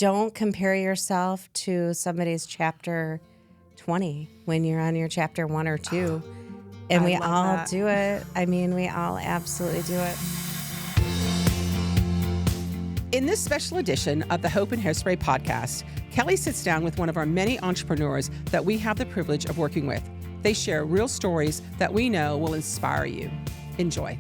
don't compare yourself to somebody's chapter 20 when you're on your chapter 1 or 2. And we all do it. I mean, we all absolutely do it. In this special edition of the Hope and Hairspray podcast, Kelly sits down with one of our many entrepreneurs that we have the privilege of working with. They share real stories that we know will inspire you. Enjoy.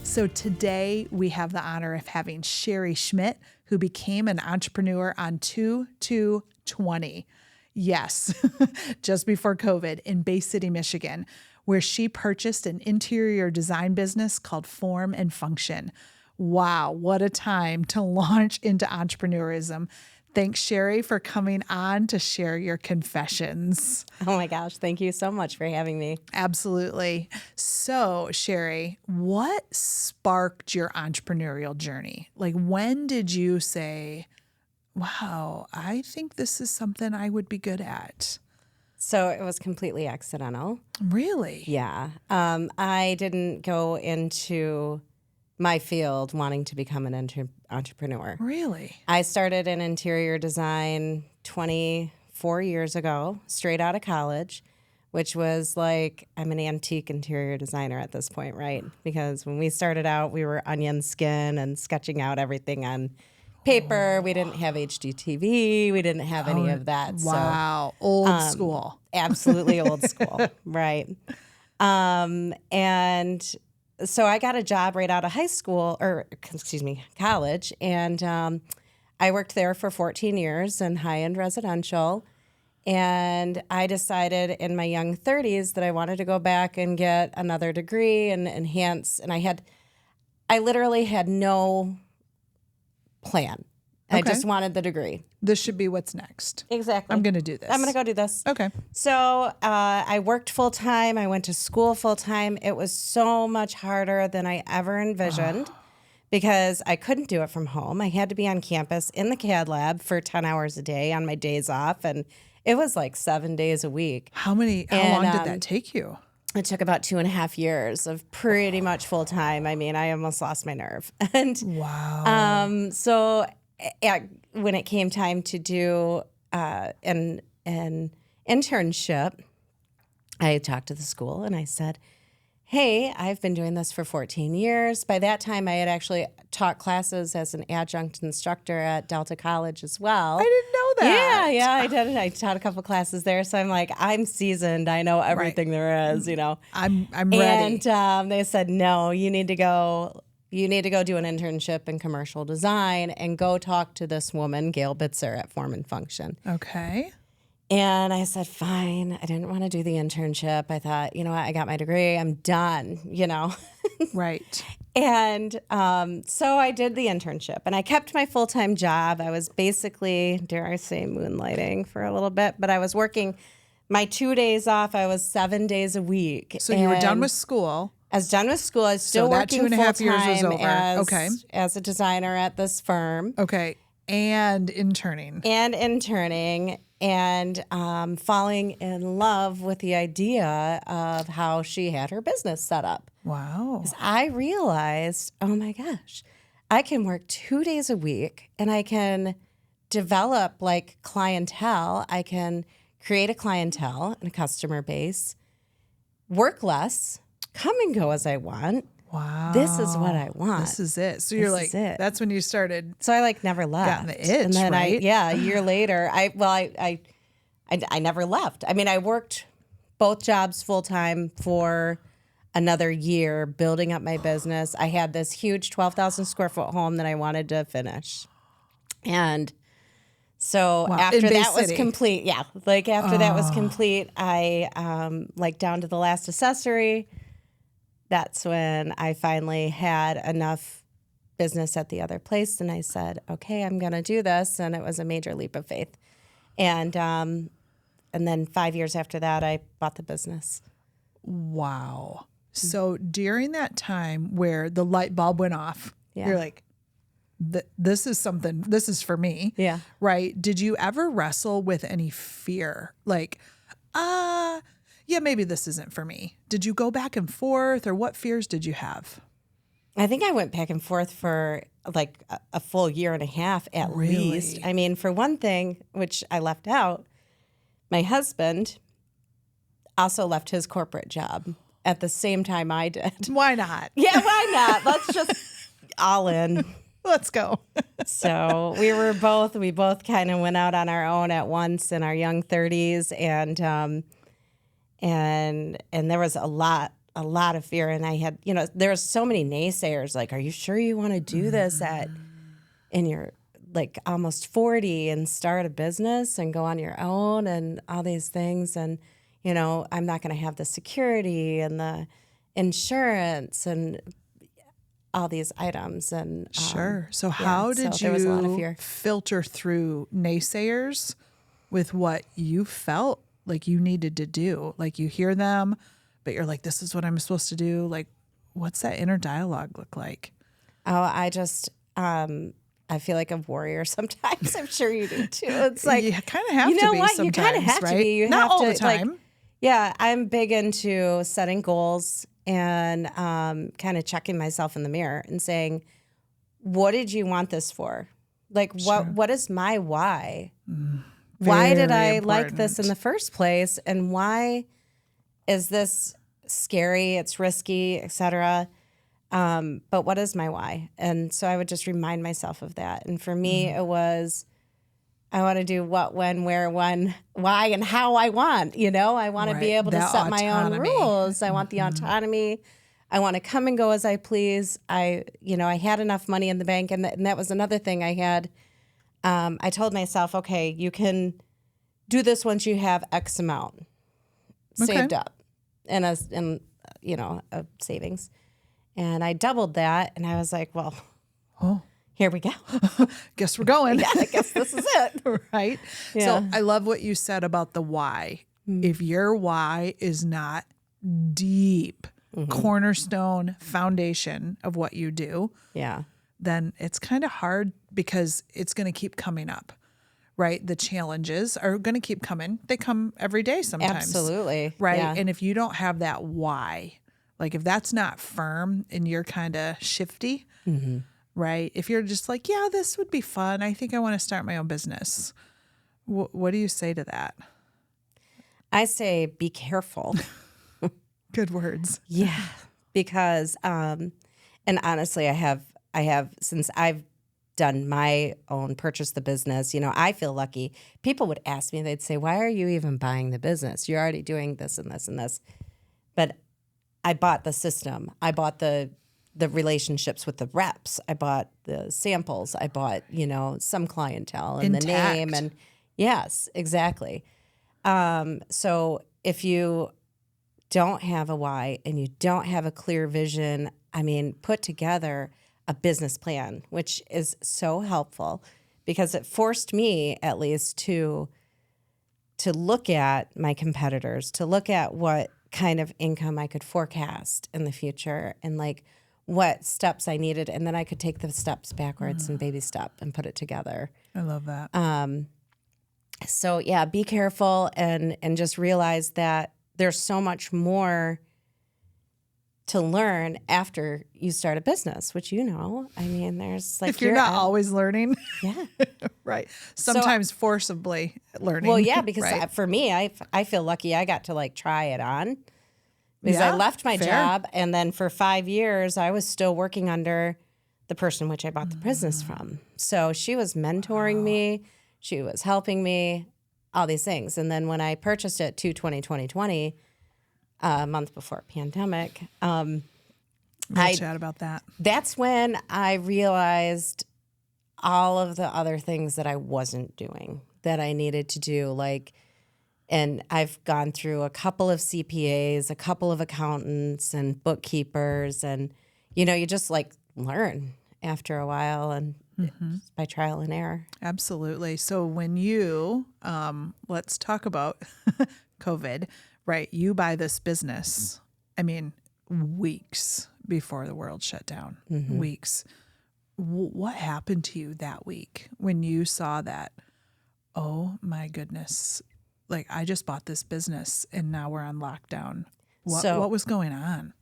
So today we have the honor of having Sherry Schmidt, who became an entrepreneur on 2/2/20. Yes, just before COVID in Bay City, Michigan, where she purchased an interior design business called Form and Function. Wow, what a time to launch into entrepreneurism. Thanks, Sherry, for coming on to share your confessions. Oh my gosh, thank you so much for having me. Absolutely. So, Sherry, what sparked your entrepreneurial journey? Like, when did you say, wow, I think this is something I would be good at? So it was completely accidental. Really? Yeah. I didn't go into my field wanting to become an entrepreneur. Really? I started in interior design 24 years ago, straight out of college, which was like, I'm an antique interior designer at this point, right? Because when we started out, we were onion skin and sketching out everything on paper. We didn't have HDTV. We didn't have any of that. Wow. Old school. Absolutely old school. Right. And so I got a job right out of college. And I worked there for 14 years in high-end residential. And I decided in my young 30s that I wanted to go back and get another degree and enhance. And I literally had no plan. Okay. I just wanted the degree. This should be what's next. Exactly. I'm going to do this. I'm going to go do this. Okay. So I worked full time. I went to school full time. It was so much harder than I ever envisioned because I couldn't do it from home. I had to be on campus in the CAD lab for 10 hours a day on my days off. And it was like 7 days a week. How long did that take you? It took about 2.5 years of pretty much full time. I mean, I almost lost my nerve. And wow. So when it came time to do an internship, I talked to the school and I said, hey, I've been doing this for 14 years. By that time, I had actually taught classes as an adjunct instructor at Delta College as well. I didn't know that. Yeah, I did. I taught a couple classes there. So I'm like, I'm seasoned. I know everything there is, you know. I'm ready. And they said, no, you need to go do an internship in commercial design and go talk to this woman, Gail Bitzer at Form and Function. Okay. And I said, fine. I didn't want to do the internship. I thought, you know what? I got my degree. I'm done, you know. Right. And so I did the internship and I kept my full-time job. I was basically, dare I say, moonlighting for a little bit, but I was working my 2 days off. I was 7 days a week. So you were done with school. I was done with school. I was still working that 2.5 years was over. As a designer at this firm. Okay. And interning. And falling in love with the idea of how she had her business set up. Wow. Because I realized, oh my gosh, I can work 2 days a week and I can develop like clientele. I can create a clientele and a customer base, work less, come and go as I want. Wow. This is what I want. This is it. So you're like, that's when you started. So I like never left. Gotten the itch, and then right? a year later, I never left. I mean, I worked both jobs full time for another year, building up my business. I had this huge 12,000 square foot home that I wanted to finish. And so after that was complete, that was complete, I like down to the last accessory. That's when I finally had enough business at the other place, and I said, "Okay, I'm going to do this." And it was a major leap of faith. And then 5 years after that, I bought the business. Wow! So during that time where the light bulb went off, you're like, "This is something. This is for me." Yeah. Right? Did you ever wrestle with any fear, like, yeah, maybe this isn't for me? Did you go back and forth, or what fears did you have? I think I went back and forth for like a full year and a half at least. I mean, for one thing, which I left out, my husband also left his corporate job at the same time I did. Why not? Yeah, why not? Let's just all in. Let's go. So we both kind of went out on our own at once in our young 30s, and there was a lot of fear, and I had, there was so many naysayers, like, are you sure you want to do this in your like almost 40 and start a business and go on your own and all these things, and I'm not going to have the security and the insurance and all these items. And sure. So how did there was a lot of you fear. filter through naysayers with what you felt like you needed to do? Like, you hear them, but you're like, this is what I'm supposed to do. Like, what's that inner dialogue look like? Oh, I just, I feel like a warrior sometimes. I'm sure you do too. It's like, you kind of have you know to be what? sometimes, You kind of have right? to be. You Not have all to, the time. Yeah, I'm big into setting goals and kind of checking myself in the mirror and saying, what did you want this for? Like, what is my why? Why did I like this in the first place? And why is this scary? It's risky, etc. But what is my why? And so I would just remind myself of that. And for me, it was, I want to do what, when, where, when, why, and how I want. I want to be able to set my own rules. I want the autonomy. I want to come and go as I please. I had enough money in the bank, and that was another thing I had. I told myself, okay, you can do this once you have X amount saved up in a savings. And I doubled that, and I was like, well, here we go. Guess we're going. Yeah, I guess this is it. Right? Yeah. So I love what you said about the why. If your why is not deep, cornerstone foundation of what you do, then it's kind of hard, because it's going to keep coming up, right? The challenges are going to keep coming. They come every day sometimes. Absolutely. Right? Yeah. And if you don't have that why, like if that's not firm and you're kind of shifty, right? If you're just like, yeah, this would be fun. I think I want to start my own business. What do you say to that? I say be careful. Good words. Yeah, because and honestly, I have since I've done my own purchase the business, I feel lucky. People would ask me, they'd say, why are you even buying the business? You're already doing this and this and this. But I bought the system. I bought the relationships with the reps. I bought the samples. I bought, some clientele and Intact. the name. And yes, exactly. So if you don't have a why and you don't have a clear vision, put together a business plan, which is so helpful, because it forced me at least to look at my competitors, to look at what kind of income I could forecast in the future, and like what steps I needed, and then I could take the steps backwards and baby step and put it together. I love that. So yeah, be careful and just realize that there's so much more to learn after you start a business, which there's like, if you're not always learning. Yeah. Right. Sometimes forcibly learning. Well, yeah, because right? for me, I feel lucky I got to like try it on, because I left my job, and then for 5 years I was still working under the person which I bought the business from. So she was mentoring me, she was helping me, all these things. And then when I purchased it 2020, a month before pandemic, We'll chat about that. That's when I realized all of the other things that I wasn't doing that I needed to do. And I've gone through a couple of CPAs, a couple of accountants and bookkeepers, and you just like learn after a while, and just by trial and error. Absolutely. So when you, let's talk about COVID, right? You buy this business, weeks before the world shut down, weeks. What happened to you that week when you saw that, oh my goodness, like, I just bought this business and now we're on lockdown. So- What was going on?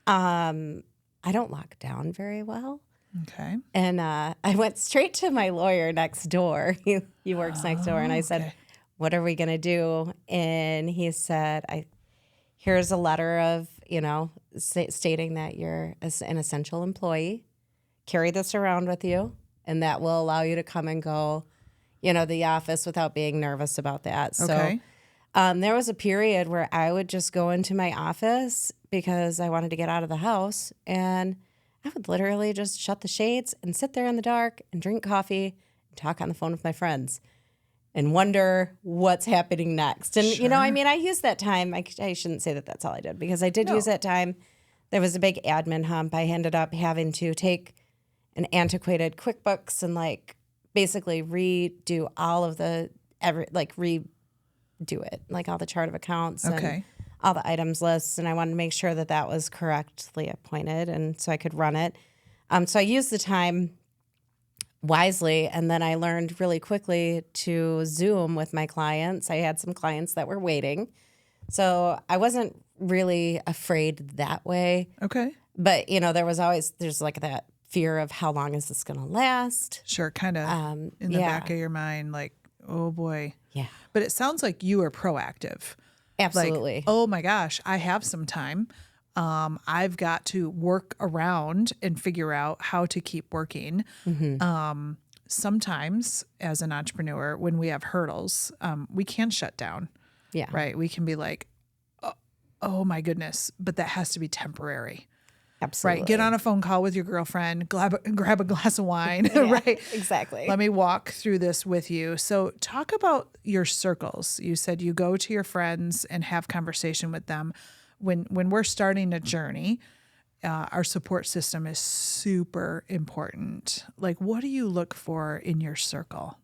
I don't lock down very well. Okay. And I went straight to my lawyer next door. He works next door. And I said, okay. what are we going to do? And he said, here's a letter of, stating that you're an essential employee. Carry this around with you. And that will allow you to come and go, the office without being nervous about that. Okay. So there was a period where I would just go into my office because I wanted to get out of the house. And I would literally just shut the shades and sit there in the dark and drink coffee and talk on the phone with my friends and wonder what's happening next. And, I used that time. I shouldn't say that that's all I did because I did use that time. There was a big admin hump. I ended up having to take an antiquated QuickBooks and basically redo all of redo it, like all the chart of accounts and all the items lists. And I wanted to make sure that that was correctly appointed and so I could run it. So I used the time wisely. And then I learned really quickly to Zoom with my clients. I had some clients that were waiting. So I wasn't really afraid that way. Okay. But, there's that fear of how long is this going to last? Sure. Kind of in the back of your mind, like, oh boy. Yeah. But it sounds like you are proactive. Absolutely. Like, oh my gosh, I have some time. I've got to work around and figure out how to keep working. Mm-hmm. Sometimes as an entrepreneur, when we have hurdles, we can shut down. Yeah. Right. We can be like, oh my goodness, but that has to be temporary. Absolutely. Right. Get on a phone call with your girlfriend, grab a glass of wine. Yeah, right. Exactly. Let me walk through this with you. So talk about your circles. You said you go to your friends and have conversation with them. When we're starting a journey, our support system is super important. Like, what do you look for in your circle?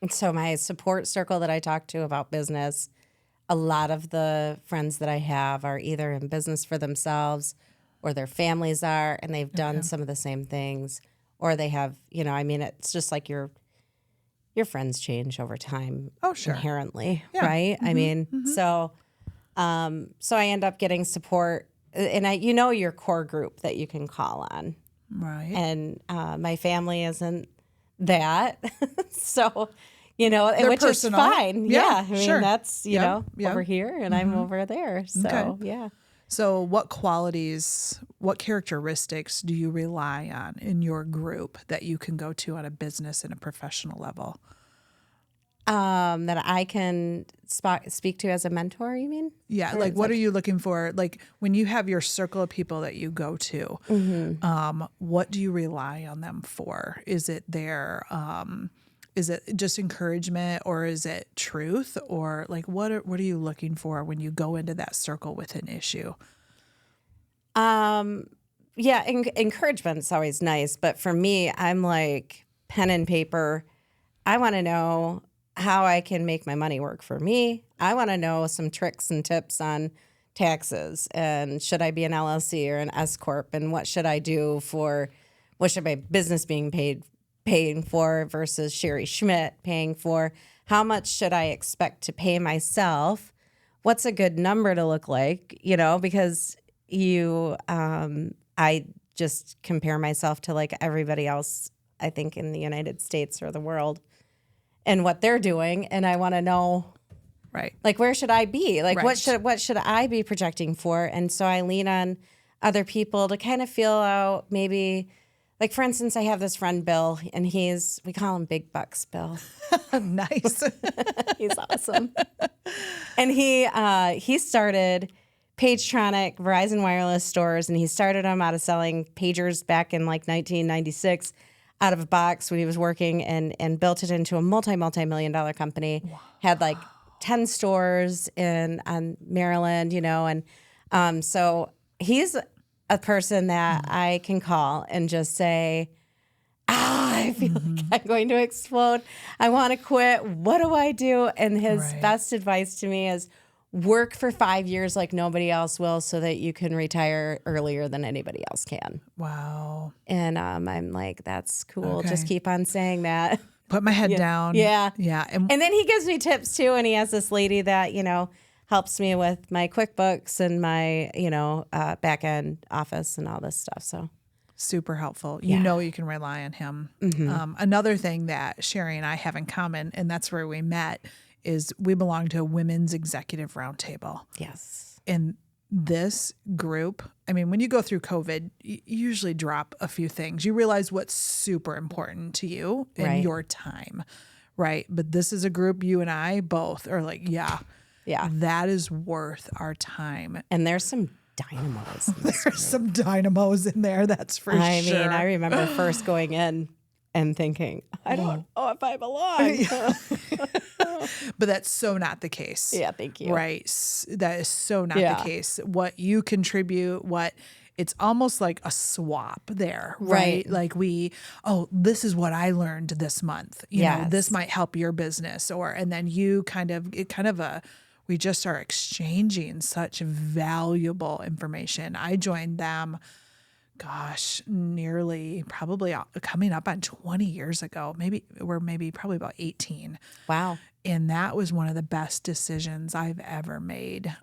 So my support circle that I talk to about business, a lot of the friends that I have are either in business for themselves or their families are, and they've done some of the same things, or they have, it's just like your friends change over time. Oh, sure. Inherently, Yeah. right? So I end up getting support, and your core group that you can call on. Right. And my family isn't that. So, They're which personal. is fine. Yeah, Yeah. That's, Yeah. over here and I'm over there. So, Okay. yeah. So what qualities, what characteristics do you rely on in your group that you can go to on a business and a professional level? That I can speak to as a mentor, you mean? Yeah. Or Like, it's what are you looking for? Like, when you have your circle of people that you go to, what do you rely on them for? Is it is it just encouragement, or is it truth, or like what are you looking for when you go into that circle with an issue? Yeah, encouragement is always nice, but for me, I'm like pen and paper. I want to know how I can make my money work for me. I want to know some tricks and tips on taxes, and should I be an LLC or an S corp, and what should I do what should my business being paying for versus Sherry Schmidt paying for? How much should I expect to pay myself? What's a good number to look like? Because I just compare myself to like everybody else, I think, in the United States or the world and what they're doing. And I want to know, Right. like, where should I be? Like, Right. what should I be projecting for? And so I lean on other people to kind of feel out maybe. Like, for instance, I have this friend, Bill, and we call him Big Bucks Bill. Nice. He's awesome. And he started Pagetronic Verizon wireless stores, and he started them out of selling pagers back in like 1996 out of a box when he was working, and built it into a multi-million dollar company. Wow. Had like 10 stores in Maryland, and so he's a person that I can call and just say, I feel like I'm going to explode. I want to quit. What do I do? And his best advice to me is work for 5 years like nobody else will so that you can retire earlier than anybody else can. Wow. And I'm like, that's cool. Okay. Just keep on saying that. put my head down. Yeah. Yeah. And then he gives me tips too. And he has this lady that, helps me with my QuickBooks and my, back end office and all this stuff. So super helpful. Yeah. You can rely on him. Another thing that Sherry and I have in common, and that's where we met, is we belong to a women's executive roundtable. yes. And this group, I mean, when you go through COVID, you usually drop a few things. You realize what's super important to you in Right. your time, right? But this is a group you and I both are like, yeah, that is worth our time. And there's some dynamos in this There's some dynamos in there, that's for sure. I mean, I remember first going in and thinking, I don't know if I belong. But that's so not the case. Yeah, thank you. Right. That is so not the case. What you contribute, it's almost like a swap there, right? Like this is what I learned this month. You know, this might help your business, and then you we just are exchanging such valuable information. I joined them, nearly probably coming up on 20 years ago. Probably about 18. Wow. And that was one of the best decisions I've ever made,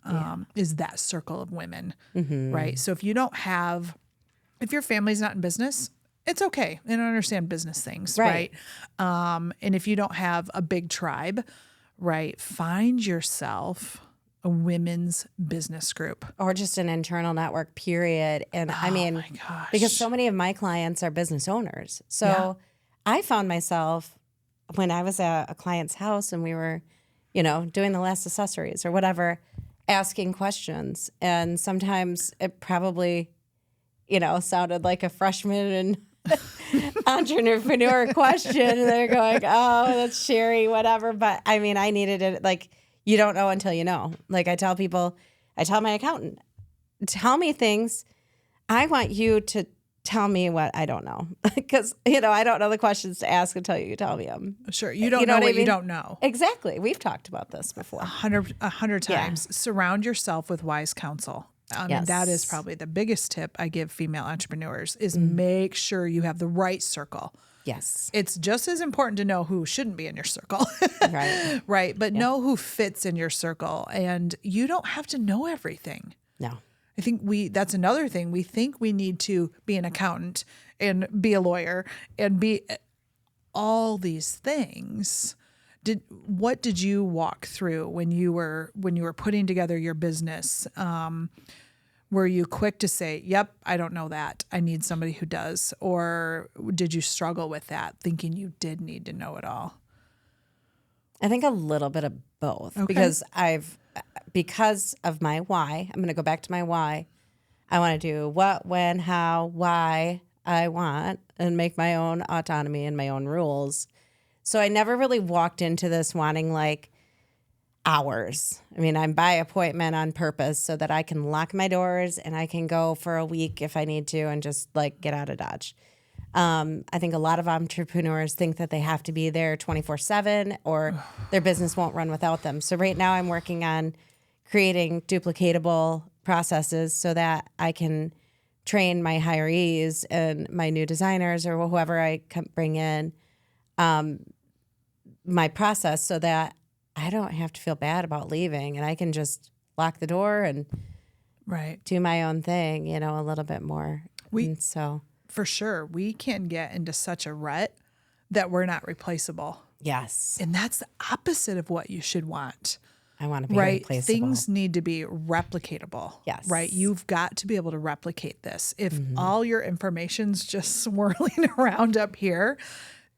is that circle of women, right? So if your family's not in business, it's okay. They don't understand business things, right? And if you don't have a big tribe, right, find yourself a women's business group. Or just an internal network, period. And I mean, my gosh. because so many of my clients are business owners. So I found myself when I was at a client's house and we were, doing the last accessories or whatever, asking questions. And sometimes it probably, sounded like a freshman entrepreneur question. And they're going, oh, that's Sherry, whatever. But I mean, I needed it. Like, you don't know until you know. Like I tell my accountant, tell me things. I want you to tell me what I don't know. Because, I don't know the questions to ask until you tell me them. Sure. You don't know what you don't know. Exactly. We've talked about this before. 100 times. Surround yourself with wise counsel. I mean, that is probably the biggest tip I give female entrepreneurs is make sure you have the right circle. Yes. It's just as important to know who shouldn't be in your circle. Right. Right. But know who fits in your circle. And you don't have to know everything. No. I think that's another thing. We think we need to be an accountant and be a lawyer and be all these things. What did you walk through when you were putting together your business? Were you quick to say, yep, I don't know that. I need somebody who does? Or did you struggle with that, thinking you did need to know it all? I think a little bit of both. Okay. Because of my why, I'm going to go back to my why. I want to do what, when, how, why I want and make my own autonomy and my own rules. So I never really walked into this wanting like hours. I mean, I'm by appointment on purpose so that I can lock my doors and I can go for a week if I need to and just like get out of Dodge. I think a lot of entrepreneurs think that they have to be there 24/7 or their business won't run without them. So right now I'm working on creating duplicatable processes so that I can train my hirees and my new designers or whoever I bring in my process so that I don't have to feel bad about leaving and I can just lock the door and do my own thing, a little bit more. For sure, we can get into such a rut that we're not replaceable. Yes. And that's the opposite of what you should want. I want to be replaceable. Things need to be replicatable. Yes. Right? You've got to be able to replicate this. If all your information's just swirling around up here,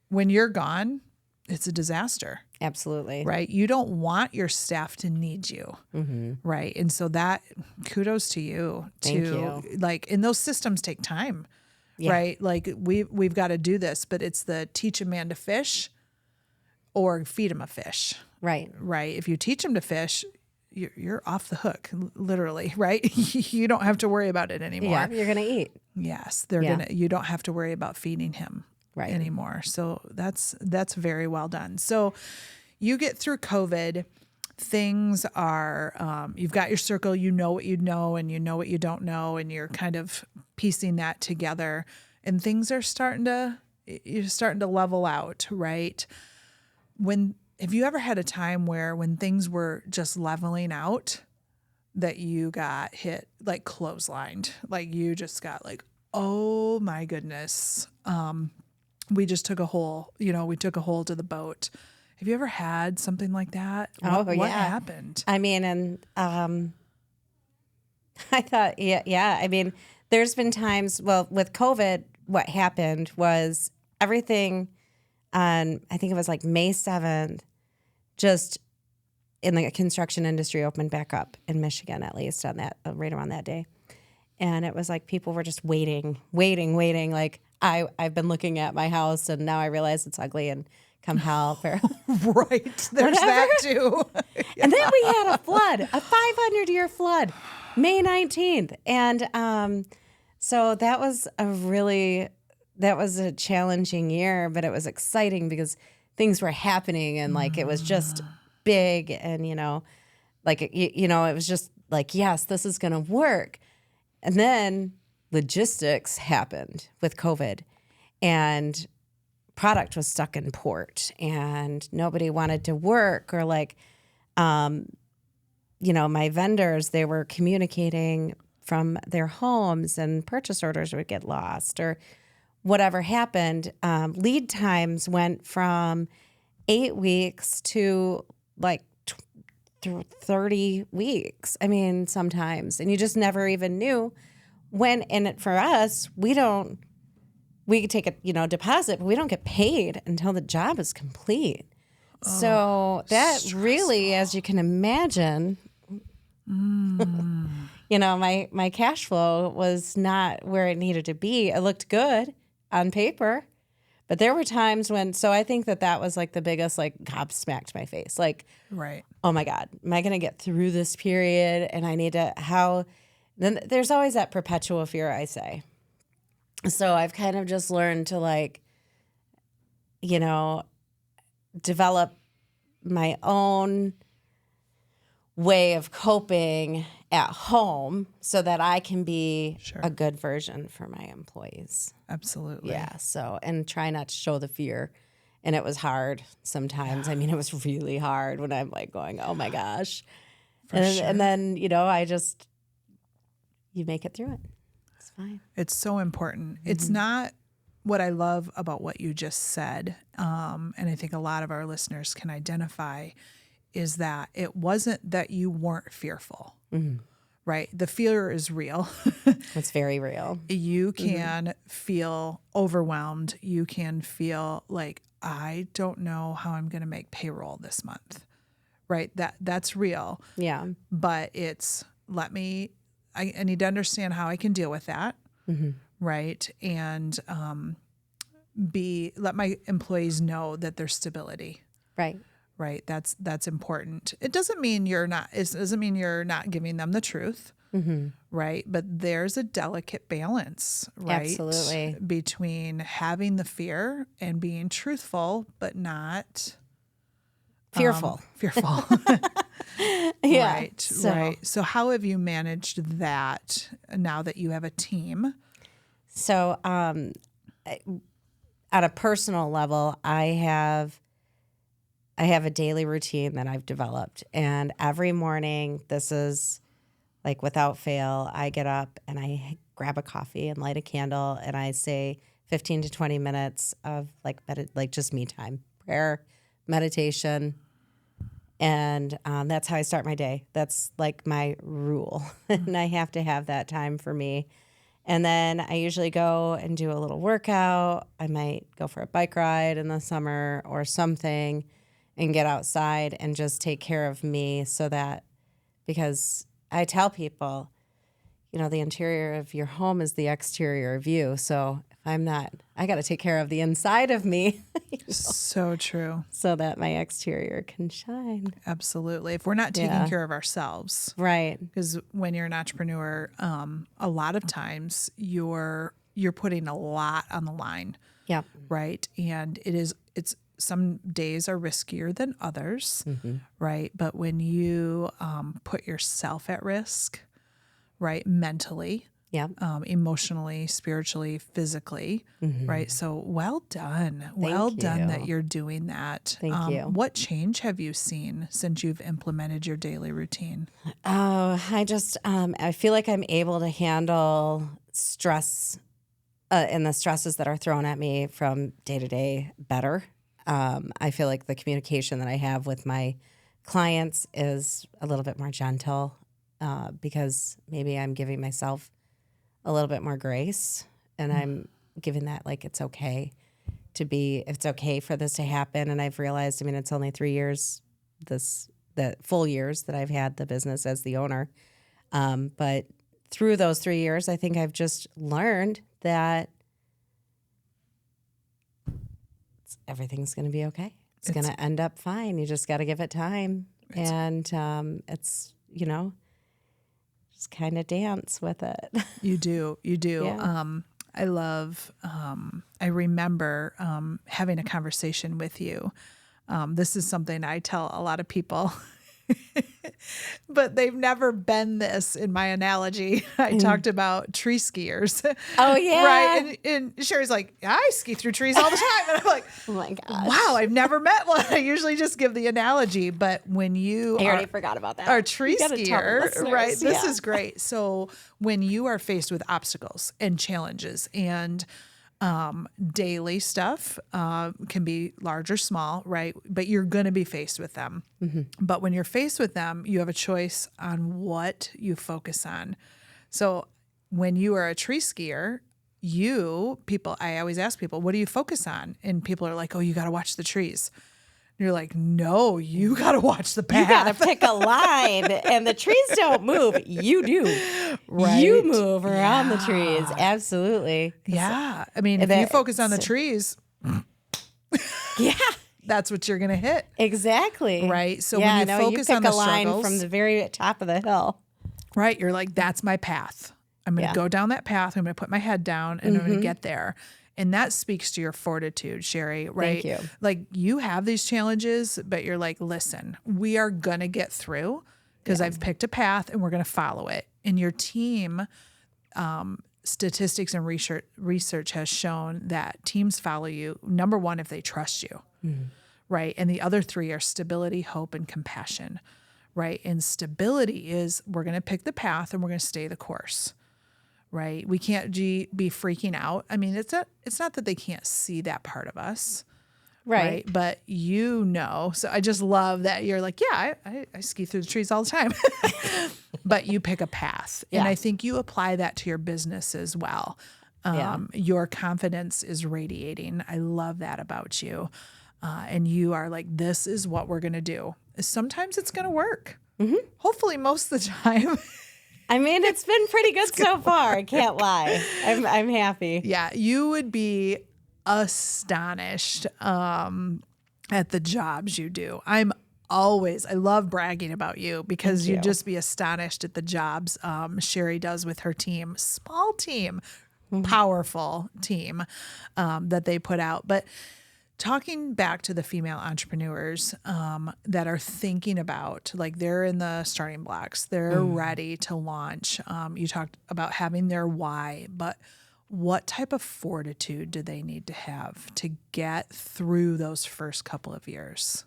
when you're gone, it's a disaster. Absolutely. Right? You don't want your staff to need you. Right? And so that, kudos to you. Thank you. And those systems take time. Yeah. Right? Like we've got to do this, but it's the teach a man to fish or feed him a fish. Right. Right. If you teach him to fish, you're off the hook, literally, right? You don't have to worry about it anymore. Yeah, you're going to eat. Yes, you don't have to worry about feeding him anymore. So that's very well done. So you get through COVID, things are, you've got your circle, you know what you know and you know what you don't know, and you're kind of piecing that together, and things are starting to you're starting to level out, right? Have you ever had a time where when things were just leveling out that you got hit, like clotheslined, like you just got like, oh my goodness, we just took a hole, we took a hole to the boat. Have you ever had something like that? What happened? I mean, and I thought, yeah. I mean, there's been times, well, with COVID, what happened was everything on, I think it was like May 7th, just in the construction industry opened back up in Michigan, at least on that, right around that day. And it was like people were just waiting. Like I've been looking at my house and now I realize it's ugly and come help. Or right. There's that too. Yeah. And then we had a flood, a 500-year flood, May 19th. And so that was a challenging year, but it was exciting because things were happening and like it was just big and, like, it was just like, yes, this is going to work. And then logistics happened with COVID and product was stuck in port and nobody wanted to work or like, my vendors, they were communicating from their homes and purchase orders would get lost or whatever happened. Lead times went from 8 weeks to like 30 weeks. I mean, sometimes, and you just never even knew when. And for us, we could take a deposit, but we don't get paid until the job is complete. So that stressful. Really, as you can imagine, my cash flow was not where it needed to be. It looked good on paper. But there were times when, so I think that was like the biggest, like, gobsmacked my face. Like, right. Oh my God, am I going to get through this period? And I need to, then there's always that perpetual fear, I say. So I've kind of just learned to like, develop my own way of coping at home so that I can be a good version for my employees. Absolutely. Yeah. So, and try not to show the fear. And it was hard sometimes. Yeah. I mean, it was really hard when I'm like going, oh my gosh. And then, you make it through it. It's fine. It's so important. Mm-hmm. It's not what I love about what you just said. And I think a lot of our listeners can identify is that it wasn't that you weren't fearful, right? The fear is real. It's very real. You can feel overwhelmed. You can feel like, I don't know how I'm going to make payroll this month, right? That's real. Yeah. But it's, I need to understand how I can deal with that, right? And let my employees know that there's stability. Right. Right. That's important. It doesn't mean you're not giving them the truth. Right. But there's a delicate balance, right? Absolutely. Between having the fear and being truthful, but not fearful. Fearful. Yeah. Right. Right. So how have you managed that now that you have a team? So at a personal level, I have a daily routine that I've developed. And every morning, this is like without fail, I get up and I grab a coffee and light a candle and I say 15 to 20 minutes of like just me time, prayer, meditation. And that's how I start my day. That's like my rule. And I have to have that time for me. And then I usually go and do a little workout. I might go for a bike ride in the summer or something and get outside and just take care of me because I tell people, the interior of your home is the exterior of you. So if I'm not, I got to take care of the inside of me. So true. So that my exterior can shine. Absolutely. If we're not taking care of ourselves. Right. Because when you're an entrepreneur, a lot of times you're putting a lot on the line. Yep. Right. And it's some days are riskier than others, right? But when you put yourself at risk, right, mentally, Yeah. Emotionally, spiritually, physically, right? So well done. Well done you. that you're doing that. Thank you. What change have you seen since you've implemented your daily routine? Oh, I feel like I'm able to handle stress and the stresses that are thrown at me from day to day better. I feel like the communication that I have with my clients is a little bit more gentle because maybe I'm giving myself a little bit more grace, and I'm giving that like it's okay for this to happen. And I've realized, I mean, it's only 3 years, the full years that I've had the business as the owner. But through those 3 years, I think I've just learned that everything's going to be okay. It's going to end up fine. You just got to give it time. And it's, just kind of dance with it. You do. Yeah. I remember having a conversation with you. This is something I tell a lot of people, but they've never been this in my analogy. I talked about tree skiers. Oh, yeah. Right. And Sherry's like, I ski through trees all the time. And I'm like, Oh my gosh. wow, I've never met one. I usually just give the analogy, but when you I already forgot about that. are a tree You gotta tell the skier, listeners. right? This Yeah. is great. So when you are faced with obstacles and challenges and daily stuff can be large or small, right? But you're going to be faced with them. But when you're faced with them, you have a choice on what you focus on. So when you are a tree skier, I always ask people, what do you focus on? And people are like, oh, you got to watch the trees. And you're like, no, you got to watch the path. You got to pick a line, and the trees don't move. You do. Right. You move around the trees. Absolutely. Yeah. I mean, if you focus on the trees, Yeah. that's what you're going to hit. Exactly. Right. So yeah, when you focus pick on the a line struggles, from the very top of the hill. right, you're like, that's my path. I'm going to go down that path. I'm going to put my head down and I'm going to get there. And that speaks to your fortitude, Sherry, right? Thank you. Like you have these challenges, but you're like, listen, we are going to get through because I've picked a path and we're going to follow it. And your team, statistics and research has shown that teams follow you, number one, if they trust you, right? And the other three are stability, hope, and compassion, right? And stability is we're going to pick the path and we're going to stay the course. Right. We can't be freaking out. I mean, it's not that they can't see that part of us. Right. But so I just love that you're like, yeah, I ski through the trees all the time, but you pick a path. Yeah. And I think you apply that to your business as well. Your confidence is radiating. I love that about you. And you are like, this is what we're going to do. Sometimes it's going to work. Hopefully most of the time. I mean, it's been pretty good so far. I can't lie. I'm happy. Yeah, you would be astonished at the jobs you do. I love bragging about you because you'd just be astonished at the jobs Sherry does with her team. Small team, powerful team that they put out. But talking back to the female entrepreneurs that are thinking about, like they're in the starting blocks, they're ready to launch. You talked about having their why, but what type of fortitude do they need to have to get through those first couple of years?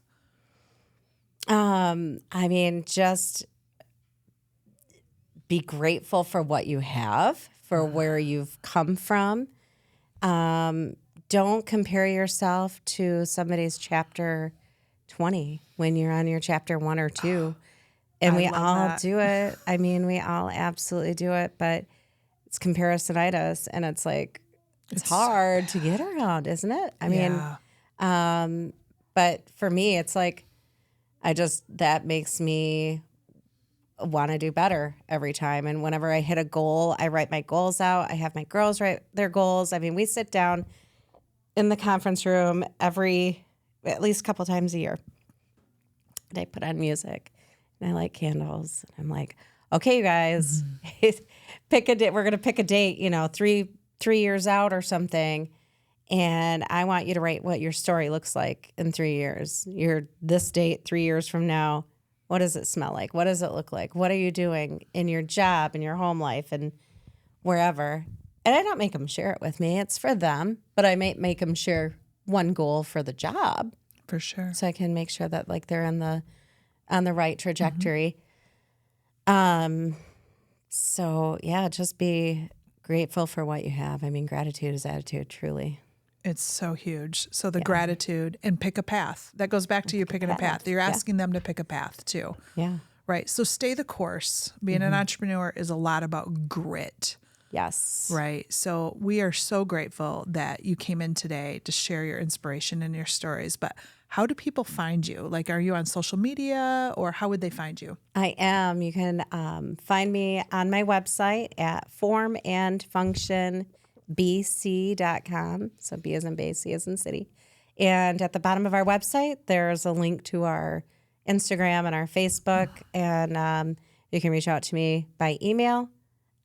I mean, just be grateful for what you have, for where you've come from. Don't compare yourself to somebody's chapter 20 when you're on your chapter 1 or 2. And we all do it. I mean, we all absolutely do it, but it's comparisonitis, and it's like, it's hard to get around, isn't it? I mean, but for me, it's like, that makes me want to do better every time. And whenever I hit a goal, I write my goals out. I have my girls write their goals. I mean, we sit down in the conference room at least a couple times a year. And I put on music and I light candles. And I'm like, okay, you guys, pick a date. We're going to pick a date, 3 years out or something. And I want you to write what your story looks like in 3 years. This date, 3 years from now, what does it smell like? What does it look like? What are you doing in your job, in your home life? And wherever. And I don't make them share it with me. It's for them, but I might make them share one goal for the job. For sure. So I can make sure that like they're on the right trajectory. So yeah, just be grateful for what you have. I mean, gratitude is attitude, truly. It's so huge. So the gratitude and pick a path. That goes back to you picking a path. You're asking them to pick a path too. Yeah. Right. So stay the course. Being an entrepreneur is a lot about grit. Yes. Right. So we are so grateful that you came in today to share your inspiration and your stories. But how do people find you? Like, are you on social media or how would they find you? I am. You can find me on my website at formandfunctionbc.com. So B as in bay, C as in city. And at the bottom of our website, there's a link to our Instagram and our Facebook. And you can reach out to me by email.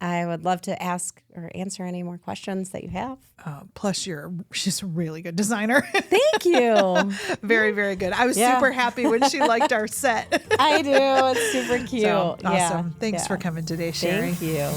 I would love to ask or answer any more questions that you have. Plus, she's a really good designer. Thank you. Very, very good. I was super happy when she liked our set. I do. It's super cute. So, awesome. Yeah. Thanks for coming today, Sherry. Thank you.